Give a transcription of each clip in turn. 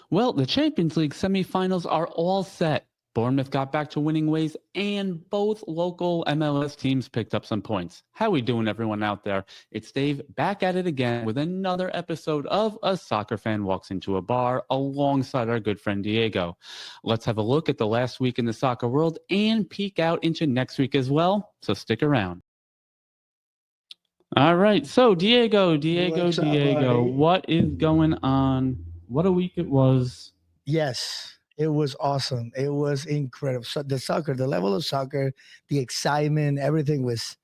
Well, the Champions League semifinals are all set. Bournemouth got back to winning ways, and both local MLS teams picked up some points. How we doing, everyone out there? It's Dave back at it again with another episode of A Soccer Fan Walks Into a Bar alongside our good friend Diego. Let's have a look at the last week in the soccer world and peek out into next week as well, so stick around. All right, so Diego, what is going on? What a week it was. Yes, it was awesome. It was incredible. So the level of soccer, the excitement, everything was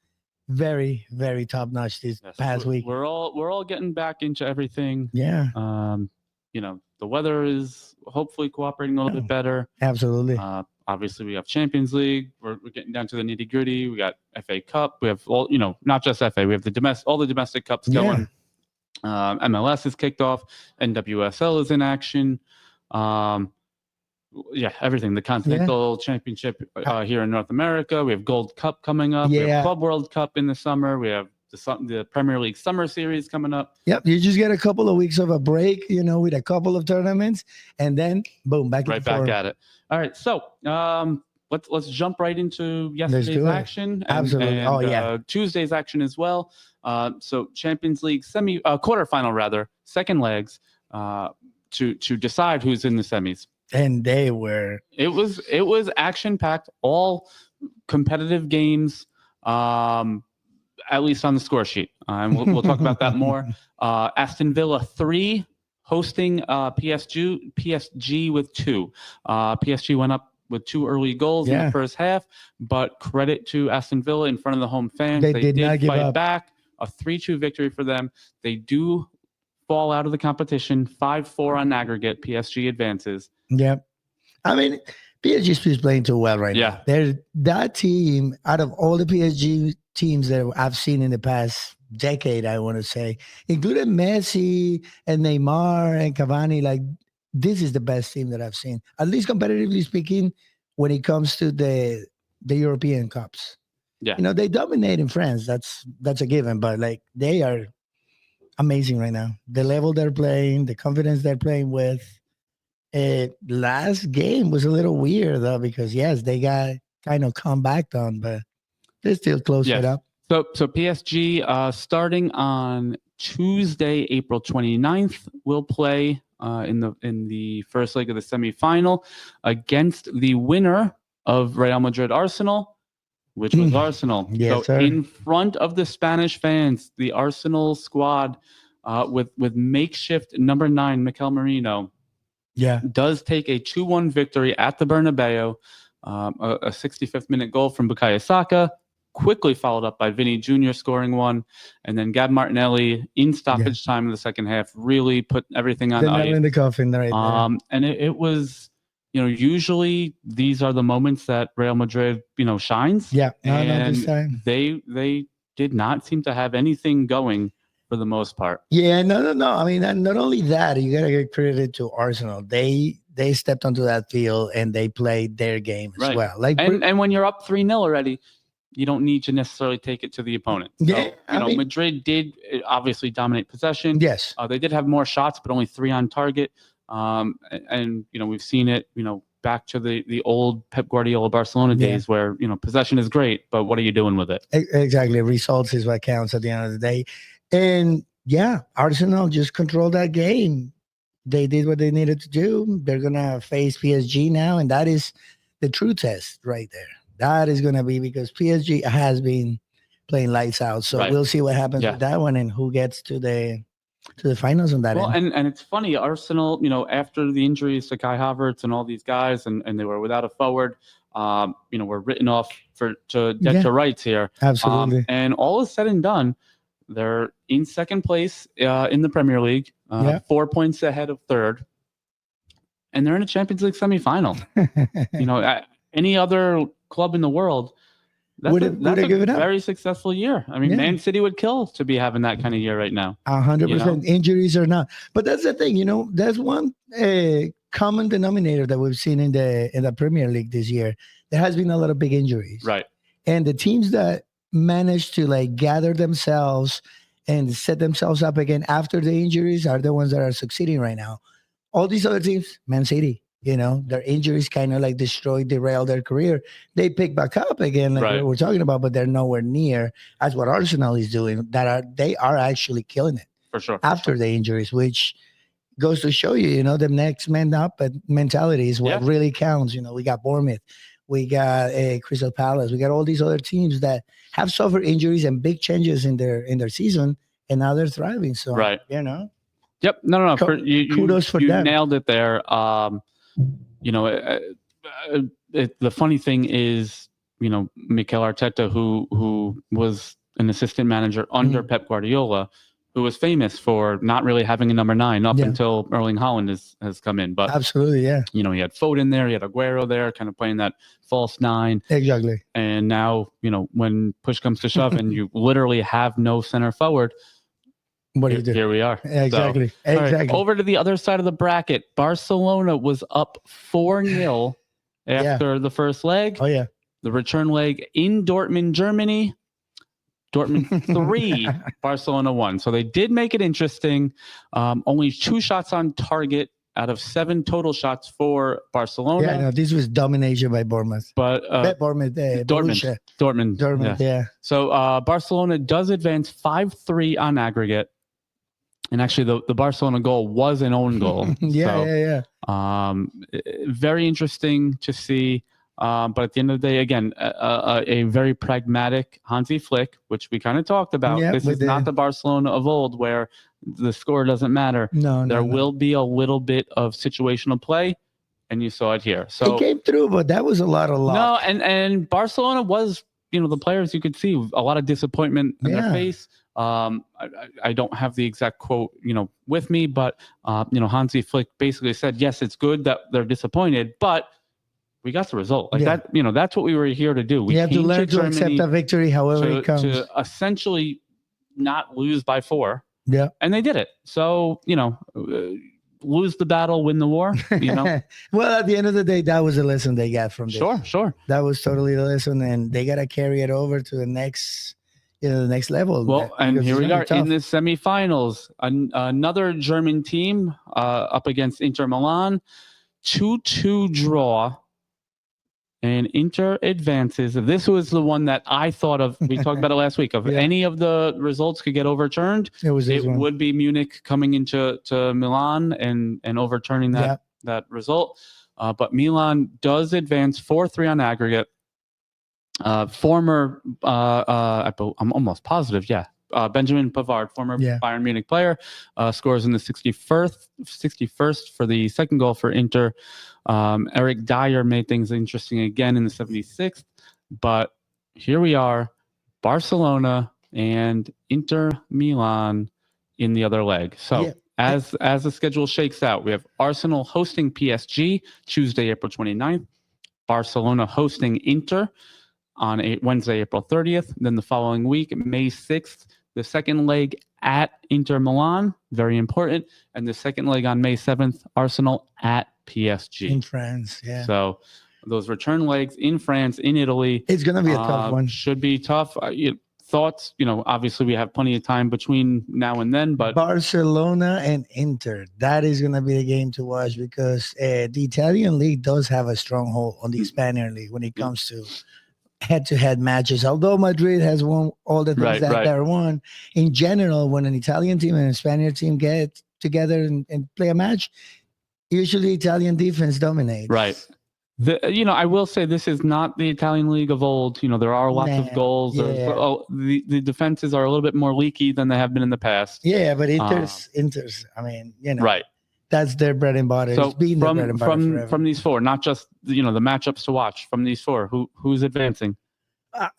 very, very top notch this past week. We're all getting back into everything. Yeah. The weather is hopefully cooperating a little bit better. Absolutely. Obviously, we have Champions League. We're getting down to the nitty gritty. We got FA Cup. We have all, not just FA. We have all the domestic cups going. MLS is kicked off. NWSL is in action. Everything. The Continental Championship here in North America. We have Gold Cup coming up. We have Club World Cup in the summer. We have the Premier League Summer Series coming up. Yep, you just get a couple of weeks of a break, with a couple of tournaments, and then boom, back at it. All right, so let's jump right into yesterday's action. Absolutely. And Tuesday's action as well. So Champions League quarterfinal rather, second legs to decide who's in the semis. And they were. It was action packed, all competitive games. At least on the score sheet, and we'll talk about that more. Aston Villa 3 hosting PSG with 2. PSG went up with 2 early goals in the first half, but credit to Aston Villa in front of the home fans. They did not fight back. A 3-2 victory for them. They do fall out of the competition. 5-4 on aggregate. PSG advances. Yep. I mean, PSG is playing too well right now. That team, out of all the PSG teams that I've seen in the past decade, I want to say, including Messi and Neymar and Cavani, like this is the best team that I've seen, at least competitively speaking, when it comes to the European Cups. Yeah. They dominate in France. That's a given, but like they are amazing right now. The level they're playing, the confidence they're playing with. Last game was a little weird though, because they got kind of come back on, but they still close it up. So PSG starting on Tuesday, April 29th, will play in the first leg of the semifinal against the winner of Real Madrid Arsenal, which was Arsenal. Yes, so sir. In front of the Spanish fans, the Arsenal squad with makeshift number 9 Mikel Merino. Does take a 2-1 victory at the Bernabeu. A 65th minute goal from Bukayo Saka, quickly followed up by Vinny Jr. scoring one, and then Gab Martinelli in stoppage time in the second half really put everything on ice. In the coffin right there. And it was, usually these are the moments that Real Madrid, shines. Yeah, and this time. They did not seem to have anything going for the most part. Yeah, no. I mean, not only that, you got to give credit to Arsenal. They stepped onto that field and they played their game as well. And when you're up 3-0 already, you don't need to necessarily take it to the opponent. So, Madrid did obviously dominate possession. Yes. They did have more shots, but only 3 on target. And we've seen it, back to the old Pep Guardiola Barcelona days where, possession is great, but what are you doing with it? Exactly. Results is what counts at the end of the day. And Arsenal just controlled that game. They did what they needed to do. They're going to face PSG now, and that is the true test right there. That is going to be because PSG has been playing lights out. So we'll see what happens with that one and who gets to the finals on that end. And it's funny, Arsenal, after the injuries to Kai Havertz and all these guys, and they were without a forward, were written off to get to rights here. Absolutely. And all is said and done, they're in second place in the Premier League, 4 points ahead of third, and they're in a Champions League semifinal. Any other club in the world, that's a very successful year. I mean, Man City would kill to be having that kind of year right now. 100%. Injuries or not, but that's the thing. There's one common denominator that we've seen in the Premier League this year. There has been a lot of big injuries, right? And the teams that manage to gather themselves and set themselves up again after the injuries are the ones that are succeeding right now. all these other teams, Man City, their injuries kind of like derail their career. They pick back up again, like Right. we're talking about, but they're nowhere near as what Arsenal is doing. They are actually killing it For sure. after the injuries, which goes to show you, the next man up mentality is what really counts. We got Bournemouth, we got Crystal Palace, we got all these other teams that have suffered injuries and big changes in their season, and now they're thriving. So, right. Yep. No. Kudos for you them. Nailed it there. The funny thing is, Mikel Arteta, who was an assistant manager under Pep Guardiola, who was famous for not really having a number 9 up until Erling Haaland has come in. But absolutely, yeah. He had Foden there, he had Aguero there, kind of playing that false 9. Exactly. And now, when push comes to shove and you literally have no center forward, what do you do? Here we are. Exactly. So, exactly. Right, over to the other side of the bracket. Barcelona was up 4-0 after the first leg. Oh, yeah. The return leg in Dortmund, Germany. Dortmund 3, Barcelona 1. So they did make it interesting. Only 2 shots on target out of 7 total shots for Barcelona. Yeah, no, this was domination by Bournemouth. But Dortmund, yeah. So Barcelona does advance 5-3 on aggregate. And actually, the Barcelona goal was an own goal. Yeah. Very interesting to see. But at the end of the day, again, a very pragmatic Hansi Flick, which we kind of talked about. This is not the Barcelona of old where the score doesn't matter. No, there will be a little bit of situational play, and you saw it here. So it came through, but that was a lot of luck. No, and Barcelona was, the players you could see a lot of disappointment in their face. I don't have the exact quote, with me, but Hansi Flick basically said, yes, it's good that they're disappointed, but we got the result. That, that's what we were here to do. We have to learn to accept a victory, however it comes. To essentially not lose by 4. Yeah. And they did it. So, lose the battle, win the war, Well, at the end of the day, that was a lesson they got from this. Sure. That was totally the lesson, and they got to carry it over to the next level. Well, and here we are in the semi-finals. Another German team up against Inter Milan. 2-2 draw. And Inter advances. This was the one that I thought of. We talked about it last week. If any of the results could get overturned, it would be Munich coming into Milan and overturning that result. But Milan does advance 4-3 on aggregate. Former, I'm almost positive, Benjamin Pavard, former Bayern Munich player, scores in the 61st for the second goal for Inter. Eric Dyer made things interesting again in the 76th. But here we are, Barcelona and Inter Milan in the other leg. So as the schedule shakes out, we have Arsenal hosting PSG Tuesday, April 29th. Barcelona hosting Inter on Wednesday, April 30th. Then the following week, May 6th, the second leg at Inter Milan, very important. And the second leg on May 7th, Arsenal at PSG. In France, yeah. So those return legs in France, in Italy. It's going to be a tough one. Should be tough. Thoughts, obviously we have plenty of time between now and then, but Barcelona and Inter, that is going to be the game to watch because the Italian league does have a stronghold on the Spanish league when it comes to head-to-head matches. Although Madrid has won all the things they're won, in general, when an Italian team and a Spanish team get together and play a match, usually Italian defense dominates. Right. I will say this is not the Italian league of old. There are lots of goals. The defenses are a little bit more leaky than they have been in the past. Yeah, but Inter's. I mean, right. That's their bread and butter. So it's been their bread and butter from these 4, not just the matchups to watch. From these 4, who's advancing? I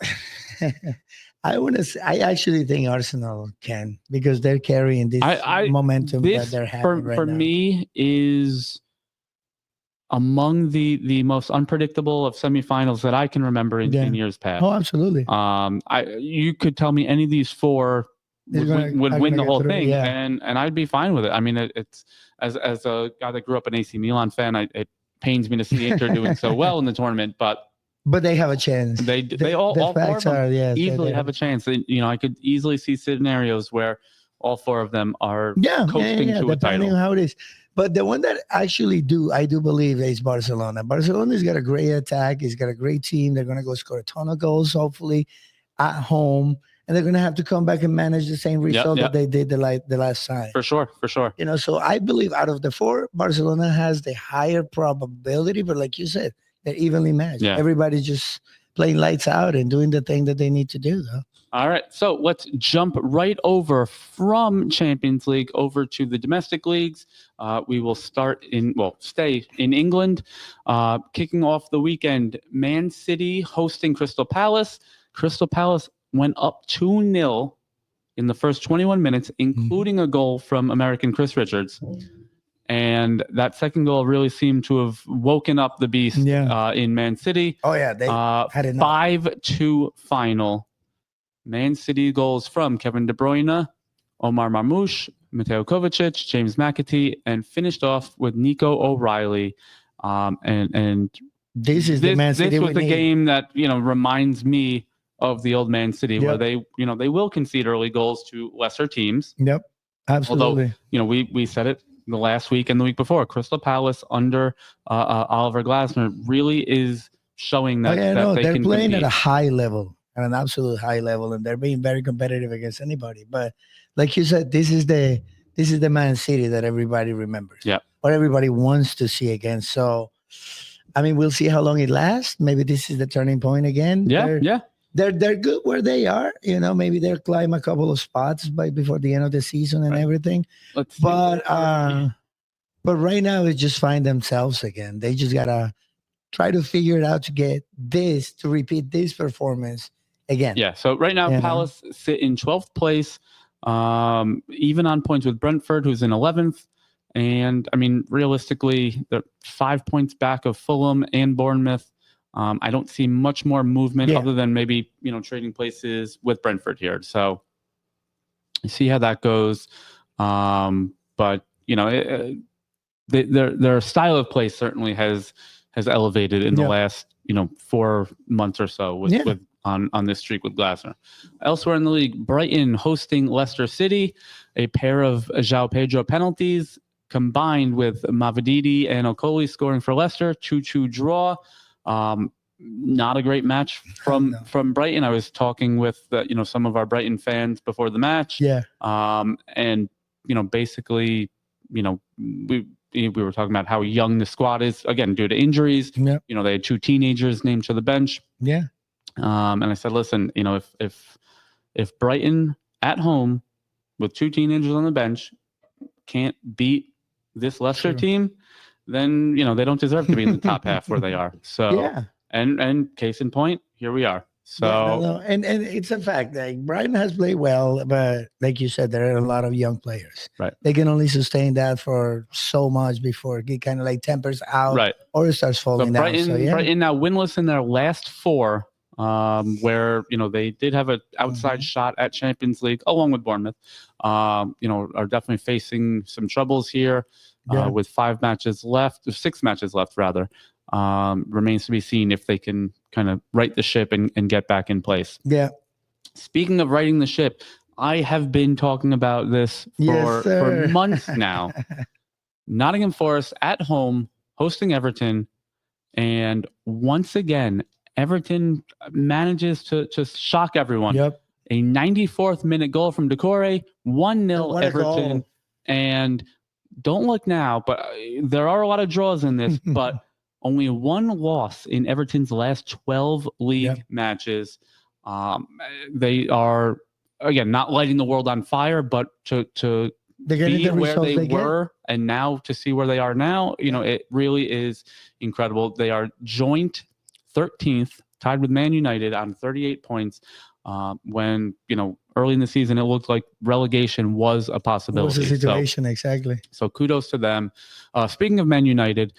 actually think Arsenal can because they're carrying this momentum that they're having right now. For me, is among the most unpredictable of semifinals that I can remember in years past. Oh, absolutely. You could tell me any of these 4 would win the whole thing, and I'd be fine with it. I mean, it's as a guy that grew up an AC Milan fan, it pains me to see Inter doing so well in the tournament, but they have a chance. They all 4 of them easily have a chance. I could easily see scenarios where all 4 of them are coasting to a title. Depending on how it is. But the one that actually I do believe is Barcelona. Barcelona's got a great attack. He's got a great team. They're going to go score a ton of goals, hopefully, at home. And they're going to have to come back and manage the same result that they did the last time. For sure. You know, so I believe out of the four, Barcelona has the higher probability. But like you said, they're evenly matched. Yeah. Everybody's just playing lights out and doing the thing that they need to do, though. All right, so let's jump right over from Champions League over to the domestic leagues. We will stay in England. Kicking off the weekend, Man City hosting Crystal Palace. Crystal Palace went up 2-0 in the first 21 minutes, including a goal from American Chris Richards. And that second goal really seemed to have woken up the beast in Man City. Oh, yeah, they had enough. 5-2 final. Man City goals from Kevin De Bruyne, Omar Marmoush, Mateo Kovacic, James McAtee, and finished off with Nico O'Reilly. And this is the Man City. This was the game that reminds me of the old Man City, where they will concede early goals to lesser teams. Yep, absolutely. Although we said it the last week and the week before, Crystal Palace under Oliver Glasner really is showing that, they're playing at a high level. At an absolute high level, and they're being very competitive against anybody. But like you said, this is the Man City that everybody remembers. Yeah. Or everybody wants to see again. So, I mean, we'll see how long it lasts. Maybe this is the turning point again. Yeah. They're good where they are. Maybe they'll climb a couple of spots before the end of the season and everything. But right now, it's just find themselves again. They just gotta try to figure it out to repeat this performance again. Yeah. So right now, Palace sit in 12th place, even on points with Brentford, who's in 11th. And I mean, realistically, they're 5 points back of Fulham and Bournemouth. I don't see much more movement other than maybe, trading places with Brentford here. So see how that goes. But, their style of play certainly has elevated in the last, 4 months or so with on this streak with Glasner. Elsewhere in the league, Brighton hosting Leicester City, a pair of João Pedro penalties combined with Mavididi and Okoli scoring for Leicester, 2-2 draw. Not a great match from Brighton. I was talking with some of our Brighton fans before the match. Yeah. And basically, we were talking about how young the squad is, again, due to injuries. Yep. They had 2 teenagers named to the bench. Yeah. And I said, listen, if Brighton at home with 2 teenagers on the bench can't beat this Leicester team, then, they don't deserve to be in the top half where they are. So, and case in point, here we are. So, and it's a fact that Brighton has played well, but like you said, there are a lot of young players. Right. They can only sustain that for so much before it kind of like tempers out, or it starts falling down. Brighton now winless in their last 4, where they did have an outside shot at Champions League along with Bournemouth. Are definitely facing some troubles here with 6 matches left rather. Remains to be seen if they can kind of right the ship and get back in place. Yeah. Speaking of righting the ship, I have been talking about this for months now. Nottingham Forest at home hosting Everton, and once again, Everton manages to shock everyone. Yep. A 94th minute goal from Decore, 1-0 Everton. And don't look now, but there are a lot of draws in this, but only 1 loss in Everton's last 12 league matches. They are, again, not lighting the world on fire, but to be where they were and now to see where they are now, it really is incredible. They are joint 13th, tied with Man United on 38 points. When, early in the season, it looked like relegation was a possibility. What was the situation, exactly? So kudos to them. Speaking of Man United,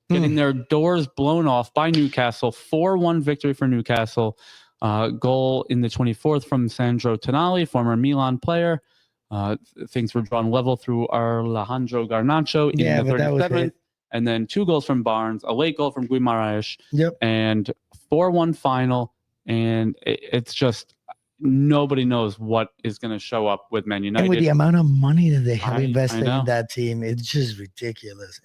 getting their doors blown off by Newcastle, 4-1 victory for Newcastle. Goal in the 24th from Sandro Tonali, former Milan player. Things were drawn level through Alejandro Garnacho in the 37th. And then 2 goals from Barnes, a late goal from Guimaraes, and 4-1 final. And it's just, nobody knows what is going to show up with Man United. And with the amount of money that they have I invested know. in that team, it's just ridiculous.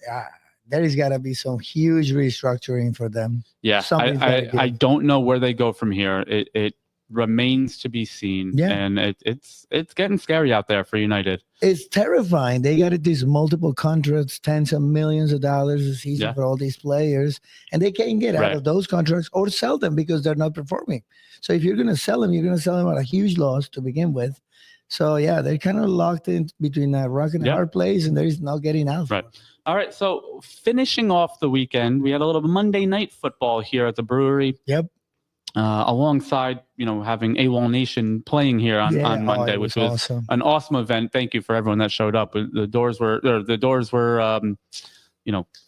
There has got to be some huge restructuring for them. Yeah, Something's gotta I give. don't know where they go from here. It remains to be seen. Yeah. And it's getting scary out there for United. It's terrifying. They got these multiple contracts, tens of millions of dollars a season Yeah. for all these players, and they can't get out Right. of those contracts or sell them because they're not performing. So if you're going to sell them, you're going to sell them at a huge loss to begin with. So yeah, they're kind of locked in between a rock and a Yep. hard place, and there is no getting out. Right. All right. So finishing off the weekend, we had a little Monday night football here at the brewery. Yep. Alongside, having AWOL Nation playing here on Monday, which was awesome. an awesome event. Thank you for everyone that showed up. The doors were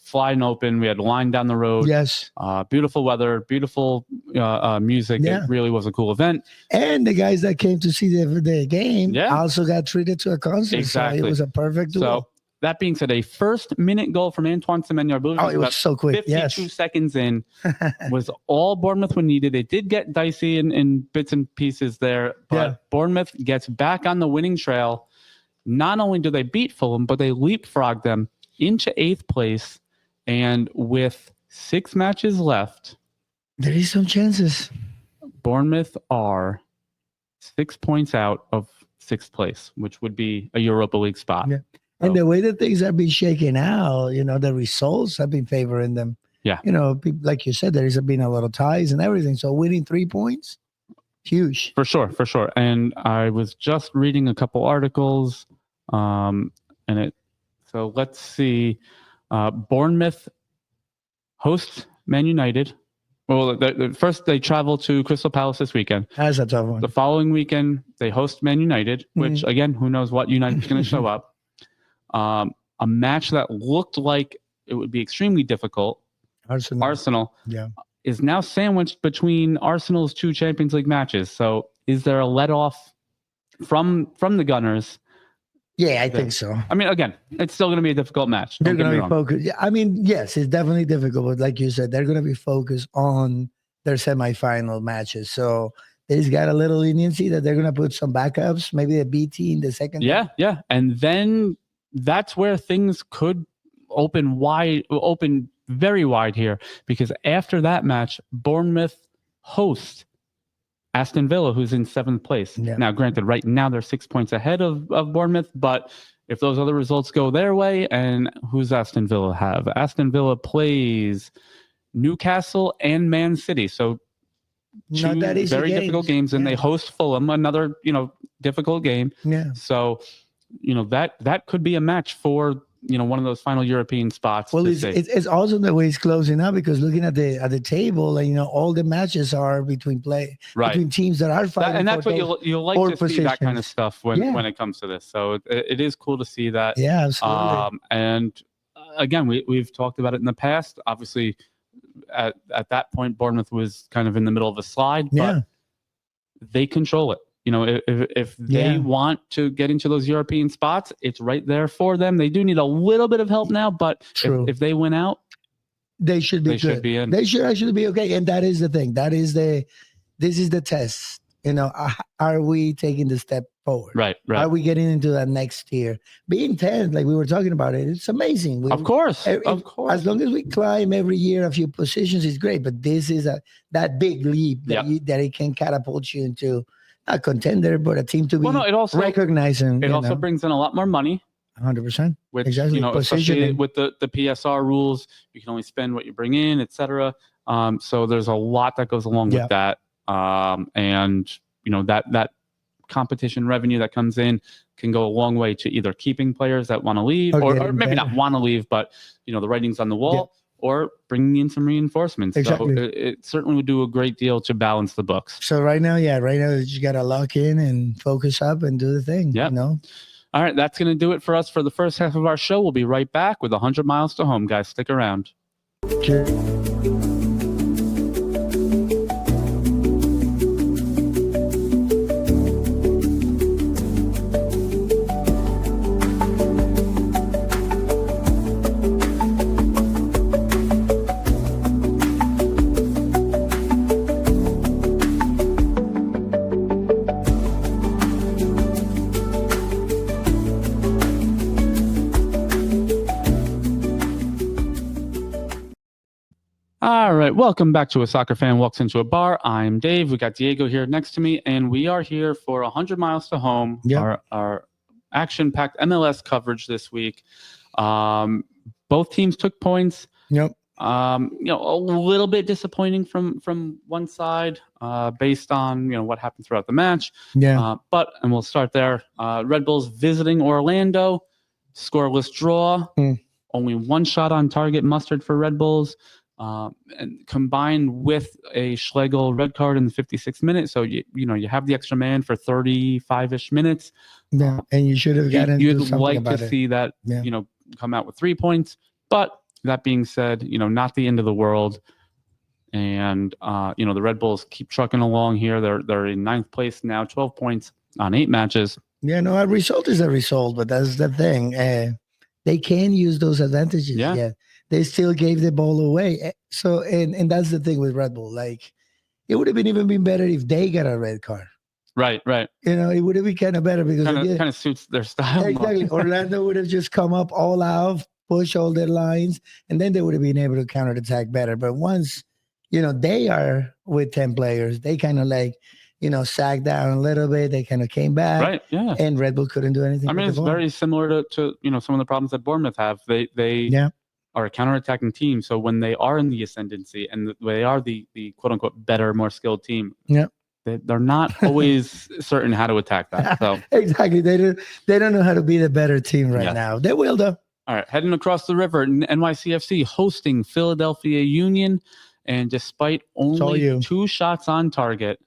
flying open. We had a line down the road. Yes. Beautiful weather, beautiful music. Yeah. It really was a cool event. And the guys that came to see the game also got treated to a concert. Exactly. So it was a perfect duel. So that being said, a first-minute goal from Antoine Semenyo. Oh, it was so quick. 52 seconds in was all Bournemouth would needed. It did get dicey in bits and pieces there, but Bournemouth gets back on the winning trail. Not only do they beat Fulham, but they leapfrog them into 8th place. And with 6 matches left, there is some chances. Bournemouth are 6 points out of 6th place, which would be a Europa League spot. Yeah. And the way that things have been shaking out, the results have been favoring them. Yeah. Like you said, there's been a lot of ties and everything. So winning 3 points, huge. For sure. And I was just reading a couple articles, so let's see. Bournemouth hosts Man United. Well, first they travel to Crystal Palace this weekend. That's a tough one. The following weekend, they host Man United, which, again, who knows what United's going to show up. A match that looked like it would be extremely difficult. Arsenal is now sandwiched between Arsenal's 2 Champions League matches. So is there a let-off from the Gunners? Yeah, I think so. I mean, again, it's still going to be a difficult match. They're going to be focused. Yeah, I mean, yes, it's definitely difficult. But like you said, they're going to be focused on their semi-final matches. So there's got a little leniency that they're going to put some backups, maybe a BT in the second. Yeah. And then that's where things could open very wide here, because after that match, Bournemouth hosts Aston Villa, who's in 7th place. Yeah. Now, granted, right now they're 6 points ahead of Bournemouth, but if those other results go their way, and who's Aston Villa have? Aston Villa plays Newcastle and Man City. So 2 very difficult games, and they host Fulham, another, difficult game. Yeah. So, that could be a match for, one of those final European spots. Well, it's awesome the way it's closing out, because looking at the table, and all the matches are between teams that are fighting. And that's what you like to see, that kind of stuff when it comes to this. So it is cool to see that. Yeah, absolutely. And again, we've talked about it in the past. Obviously, at that point, Bournemouth was kind of in the middle of a slide, but they control it. If they want to get into those European spots, it's right there for them. They do need a little bit of help now, but if they win out, they should be good. Should be in. They should actually be okay. And that is the thing. This is the test. Are we taking the step forward? Right. Are we getting into that next tier? Being 10th, like we were talking about it's amazing. Of course. As long as we climb every year a few positions, it's great. But this is that big leap that it can catapult you into a contender, but a team to be recognizing. It also brings in a lot more money. 100%. Which, exactly. Especially with the PSR rules, you can only spend what you bring in, etc. So there's a lot that goes along with that. And that competition revenue that comes in can go a long way to either keeping players that want to leave, or maybe not want to leave, but the writing's on the wall, or bringing in some reinforcements. Exactly. So it certainly would do a great deal to balance the books. So right now you got to lock in and focus up and do the thing. Yeah. All right, that's going to do it for us for the first half of our show. We'll be right back with 100 miles to home, guys. Stick around. Sure. All right, welcome back to A Soccer Fan Walks Into a Bar. I'm Dave. We got Diego here next to me, and we are here for 100 Miles to Home, Yep. our action-packed MLS coverage this week. Both teams took points. Yep. A little bit disappointing from one side based on what happened throughout the match. Yeah. And we'll start there. Red Bulls visiting Orlando, scoreless draw. Only one shot on target mustered for Red Bulls. And combined with a Schlegel red card in the 56th minute, so you have the extra man for 35-ish minutes. Yeah, and you should have gotten to do You'd something like about to it. see that come out with 3 points. But that being said, not the end of the world. And the Red Bulls keep trucking along here. They're in 9th place now, 12 points on 8 matches. Yeah, no, a result is a result, but that's the thing. They can use those advantages. Yeah. They still gave the ball away. So, and that's the thing with Red Bull. Like, it would have even been better if they got a red card. Right. It would have been kind of better because kind of suits their style. Exactly. Orlando would have just come up all out, push all their lines, and then they would have been able to counterattack better. But once, they are with 10 players, they kind of sagged down a little bit. They kind of came back. Right. Yeah. And Red Bull couldn't do anything. I mean, it's very similar to some of the problems that Bournemouth have. They are a counterattacking team. So when they are in the ascendancy and they are the quote unquote better, more skilled team, they're not always certain how to attack that. So exactly, they don't know how to be the better team right now. They will though. All right, heading across the river, NYCFC hosting Philadelphia Union, and despite only 2 shots on target,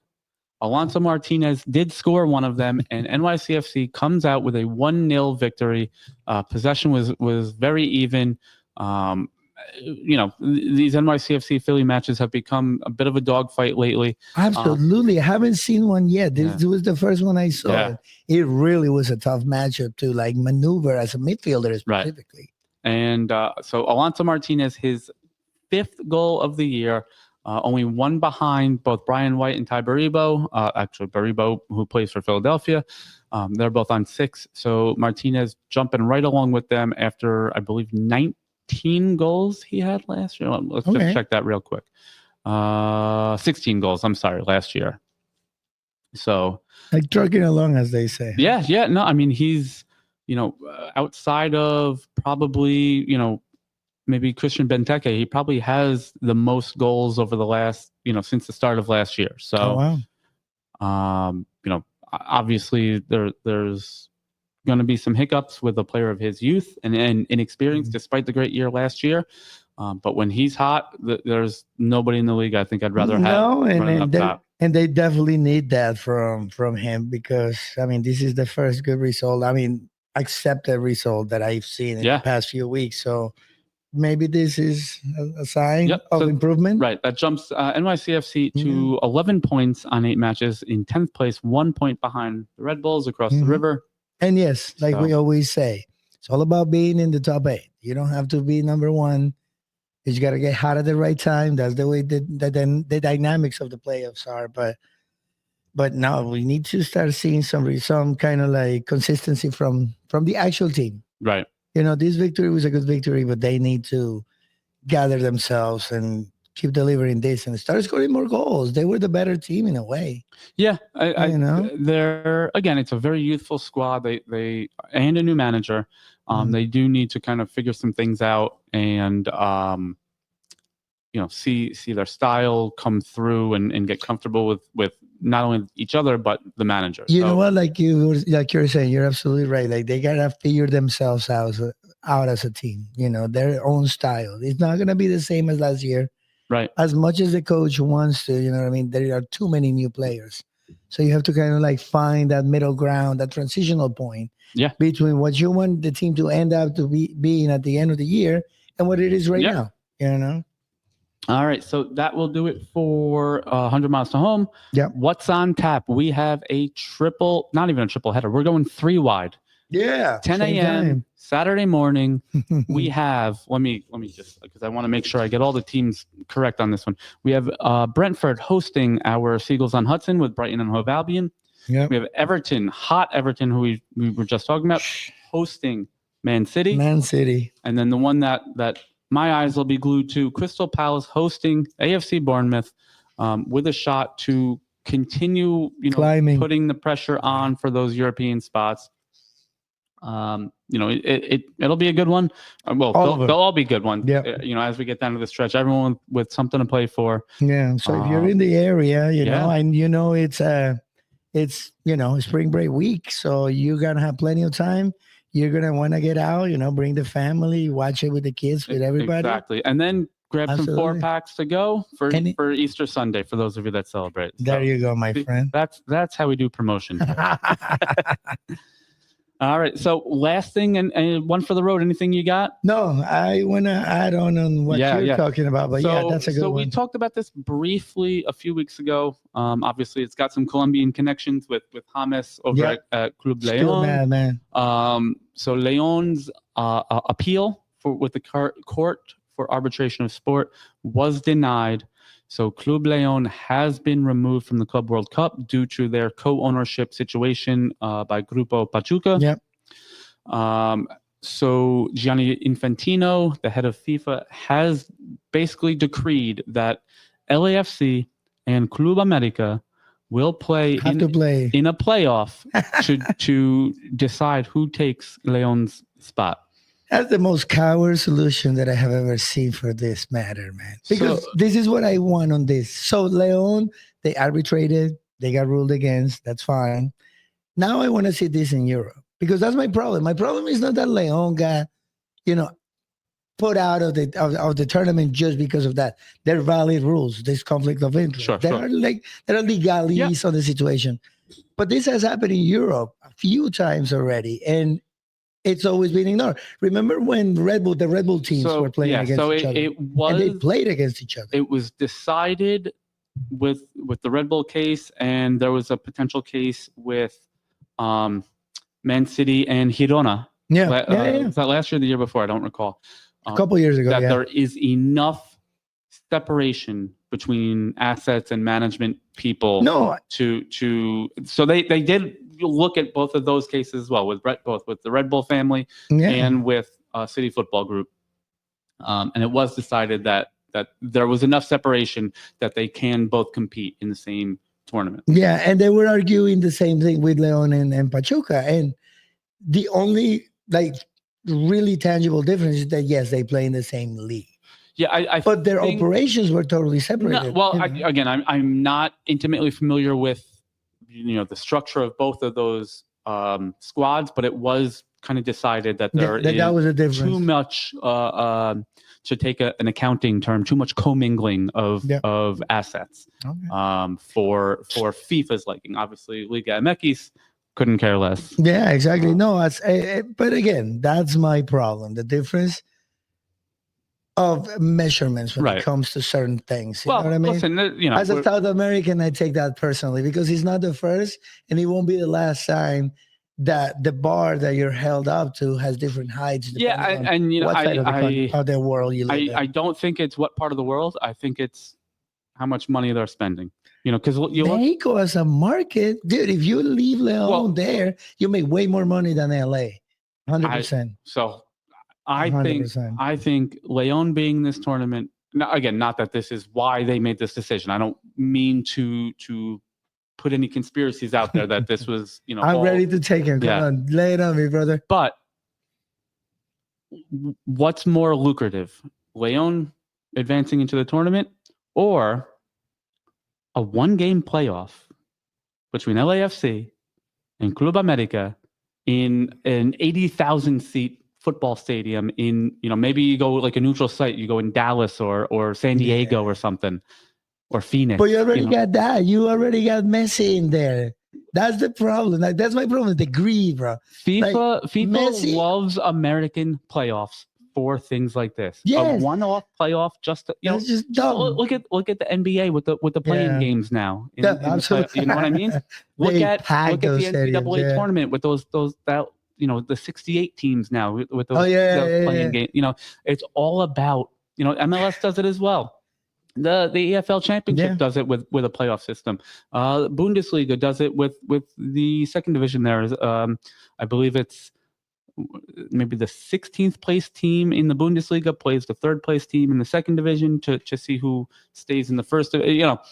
Alonso Martinez did score one of them, and NYCFC comes out with a 1-0 victory. Possession was very even. These NYCFC Philly matches have become a bit of a dogfight lately. Absolutely. I haven't seen one yet. This was the first one I saw. Yeah. It really was a tough matchup to maneuver as a midfielder specifically. Right. And so Alonso Martinez, his 5th goal of the year, only one behind both Brian White and Ty Baribo. Actually, Baribo, who plays for Philadelphia. They're both on 6. So Martinez jumping right along with them after, I believe, 19 goals he had last year. Let's just check that real quick. 16 goals, I'm sorry, last year. So trucking along, as they say. Yeah. No, I mean, he's, outside of probably, maybe Christian Benteke, he probably has the most goals over the last, since the start of last year. So, obviously there's going to be some hiccups with a player of his youth and inexperience, despite the great year last year. But when he's hot, there's nobody in the league I think I'd rather have. No, and they definitely need that from him because, I mean, this is the first good result. I mean, accepted result that I've seen in the past few weeks. So maybe this is a sign of improvement. Right. That jumps NYCFC to 11 points on 8 matches in 10th place, 1 point behind the Red Bulls across the river. And yes, we always say, it's all about being in the top 8. You don't have to be number 1. You just got to get hot at the right time. That's the way the dynamics of the playoffs are. But now we need to start seeing some kind of consistency from the actual team. Right. This victory was a good victory, but they need to gather themselves and keep delivering this and start scoring more goals. They were the better team in a way. Yeah, they're again. It's a very youthful squad. They and a new manager. They do need to kind of figure some things out and see their style come through and get comfortable with not only each other but the manager. You know what? Like you're saying, you're absolutely right. Like they gotta figure themselves out as a team. Their own style. It's not gonna be the same as last year. Right. As much as the coach wants to, I mean, there are too many new players. So you have to kind of find that middle ground, that transitional point between what you want the team to end up to being at the end of the year and what it is right now. All right, so that will do it for 100 Miles to Home. Yep. What's on tap? We have not even a triple header. We're going 3 wide. Yeah. 10 a.m. Saturday morning. We have, let me just, because I want to make sure I get all the teams correct on this one. We have Brentford hosting our Seagulls on Hudson with Brighton and Hove Albion. Yep. We have Everton, hot Everton, who we were just talking about, hosting Man City. Man City. And then the one that my eyes will be glued to Crystal Palace hosting AFC Bournemouth, with a shot to continue, Climbing. putting the pressure on for those European spots. It'll be a good one. Well, they'll all be good ones. Yeah. As we get down to the stretch, everyone with something to play for. Yeah. So if you're in the area, yeah. and it's spring break week, so you're gonna have plenty of time. You're gonna want to get out, bring the family, watch it with the kids, with everybody. Exactly, and then grab some 4-packs to go for Easter Sunday for those of you that celebrate. There you go, my friend. That's how we do promotion. All right. So last thing, and one for the road. Anything you got? No, I want to add on what you're talking about. But that's a good one. So we talked about this briefly a few weeks ago. Obviously, it's got some Colombian connections with James over at Club León. Still mad, man. So León's appeal with the court for arbitration of sport was denied. So Club León has been removed from the Club World Cup due to their co-ownership situation by Grupo Pachuca. Yep. So Gianni Infantino, the head of FIFA, has basically decreed that LAFC and Club America will play in a playoff to decide who takes León's spot. That's the most coward solution that I have ever seen for this matter, man. Because this is what I want on this. So León, they arbitrated, they got ruled against. That's fine. Now I want to see this in Europe because that's my problem. My problem is not that León got, put out of the tournament just because of that. They're valid rules. There's conflict of interest. There are legalities on the situation. But this has happened in Europe a few times already, and it's always been ignored. Remember when the Red Bull teams were playing against each other? And they played against each other. It was decided with the Red Bull case, and there was a potential case with Man City and Girona. Was that last year or the year before? I don't recall. A couple years ago, that there is enough separation between assets and management people so they did look at both of those cases as well with the Red Bull family and with City Football Group, and it was decided that there was enough separation that they can both compete in the same tournament. Yeah, and they were arguing the same thing with León and Pachuca, and the only really tangible difference is that yes, they play in the same league. Yeah, but their operations were totally separated. I'm not intimately familiar with the structure of both of those squads, but it was kind of decided that that was a difference. Too much to take an accounting term, too much commingling of assets for FIFA's liking. Obviously, Liga MX couldn't care less. Yeah, exactly. No, but again, that's my problem. The difference of measurements when it comes to certain things. You know what I mean? Listen, as a South American, I take that personally because it's not the first and it won't be the last time that the bar that you're held up to has different heights. Yeah, and what side of the world you live in. I don't think it's what part of the world. I think it's how much money they're spending. Because Mexico as a market, dude, if you leave León there, you make way more money than LA. 100%. I think León being in this tournament, again, not that this is why they made this decision. I don't mean to put any conspiracies out there that this was, I'm ready to take him. Come on, lay it on me, brother. But what's more lucrative, León advancing into the tournament or a one-game playoff between LAFC and Club America in an 80,000 seat football stadium in, maybe you go like a neutral site, you go in Dallas or San Diego or something, or Phoenix. But you already got that. You already got Messi in there. That's the problem. That's my problem. The greed, bro. FIFA loves American playoffs for things like this. Yes. A one-off playoff, just it's just dumb. Look at the NBA with the playing games now. Absolutely. You know what I mean? Look at the NCAA tournament with those the 68 teams now with those playing games. It's all about MLS does it as well. The EFL Championship does it with a playoff system. Bundesliga does it with the second division there. I believe it's maybe the 16th place team in the Bundesliga plays the third place team in the second division to see who stays in the first.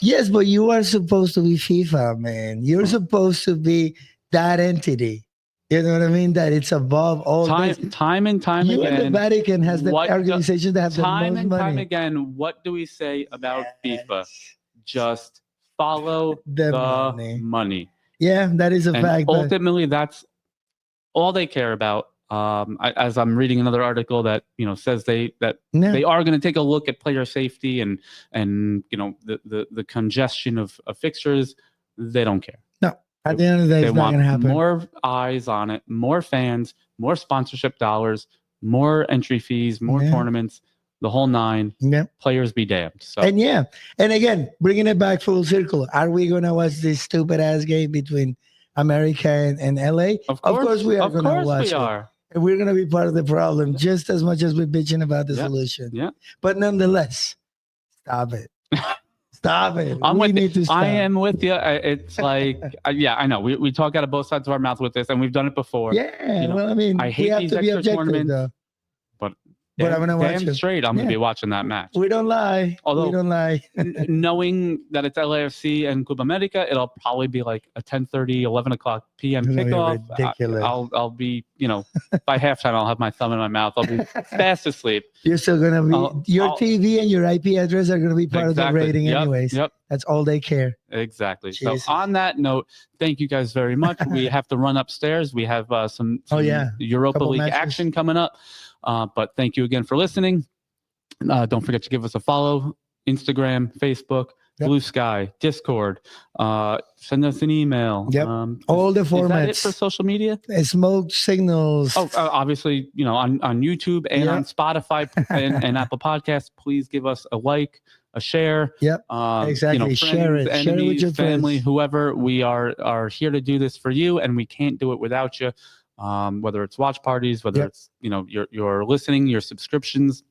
Yes, but you are supposed to be FIFA, man. You're supposed to be that entity. You know what I mean? That it's above all this. Time and time you again. And the Vatican has the organization that have the most money. Time again, what do we say about FIFA? Just follow the money. Yeah, that is a fact. Ultimately, that's all they care about. As I'm reading another article that says they are going to take a look at player safety and the congestion of fixtures. They don't care. No, at the end of the day, it's not going to happen. More eyes on it, more fans, more sponsorship dollars, more entry fees, more tournaments, the whole nine. Yeah. Players be damned. So and again, bringing it back full circle. Are we going to watch this stupid ass game between America and LA? Of course we are going to watch it. And we're going to be part of the problem just as much as we're bitching about the solution. Yeah. But nonetheless, stop it. Stop it. I am with you. It's like, I know. We talk out of both sides of our mouth with this, and we've done it before. Yeah. Well, I mean, I hate these extra tournaments. Though. But I'm gonna watch it. Straight, I'm gonna be watching that match. We don't lie. Although, we don't lie. Knowing that it's LAFC and Club America, it'll probably be like a 10:30, 11 o'clock p.m. kickoff. Ridiculous. I'll be, by halftime, I'll have my thumb in my mouth. I'll be fast asleep. You're still gonna be your TV and your IP address are gonna be part of the rating, anyways. Yep. That's all they care. Exactly. Jesus. So on that note, thank you guys very much. We have to run upstairs. We have some Europa League action coming up. But thank you again for listening. Don't forget to give us a follow. Instagram, Facebook, Blue Sky, Discord. Send us an email. Yep. All the formats. Is that it for social media? Smoke signals. Oh, obviously, on YouTube and on Spotify and Apple Podcasts. Please give us a like, a share. Yep. Exactly. Friends, share it. Enemies, share it with your family, friends. Whoever. We are here to do this for you, and we can't do it without you. Whether it's watch parties, whether it's your listening, your subscriptions.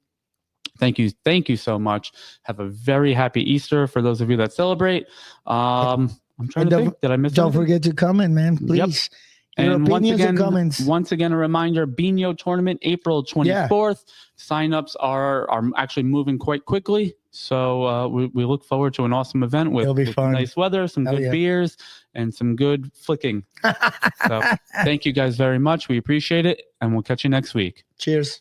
Thank you so much. Have a very happy Easter for those of you that celebrate. I'm trying to think. Did I miss? Don't forget to comment, man. Please. Yep. Your opinions and comments. Once again, a reminder: Bino tournament, April 24th. Signups are actually moving quite quickly. So we look forward to an awesome event with nice weather, some good beers, and some good flicking. So thank you guys very much. We appreciate it, and we'll catch you next week. Cheers.